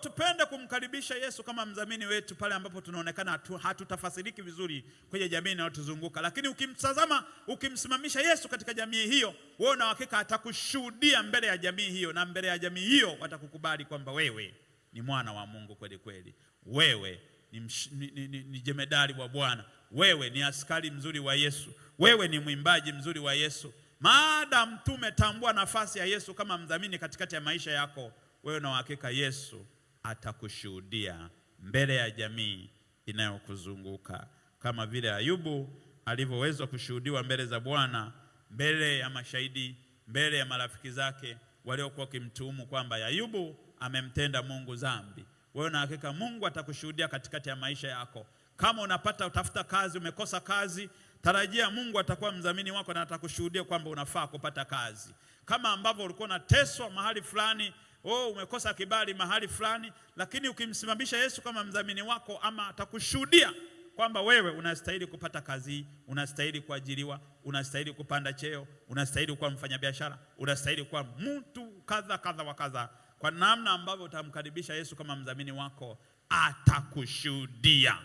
Tupende kumkaribisha Yesu kama mdhamini wetu pale ambapo tunaonekana hatutafasiriki vizuri kwenye jamii inayotuzunguka. Lakini ukimtazama, ukimsimamisha Yesu katika jamii hiyo, wewe na hakika atakushuhudia mbele ya jamii hiyo, na mbele ya jamii hiyo watakukubali kwamba wewe ni mwana wa Mungu kweli kweli. Wewe ni jemedari wa Bwana. Wewe ni askari mzuri wa Yesu. Wewe ni mwimbaji mzuri wa Yesu. Maadamu tumetambua nafasi ya Yesu kama mdhamini katikati ya maisha yako, wewe na hakika Yesu atakushuhudia mbele ya jamii inayokuzunguka, kama vile Ayubu alivyoweza kushuhudiwa mbele za Bwana, mbele ya mashahidi, mbele ya marafiki zake waliokuwa wakimtuhumu kwamba Ayubu amemtenda Mungu dhambi. Wewe na hakika Mungu atakushuhudia katikati ya maisha yako. Kama utafuta kazi, umekosa kazi, tarajia Mungu atakuwa mdhamini wako na atakushuhudia kwamba unafaa kupata kazi. Kama ambavyo ulikuwa unateswa mahali fulani, umekosa kibali mahali fulani, lakini ukimsimamisha Yesu kama mdhamini wako, ama atakushuhudia kwamba wewe unastahili kupata kazi, unastahili kuajiriwa, unastahili kupanda cheo, unastahili kuwa mfanyabiashara, unastahili kuwa mtu kadha wa kadha. Kwa namna ambavyo utamkaribisha Yesu kama mdhamini wako, atakushuhudia.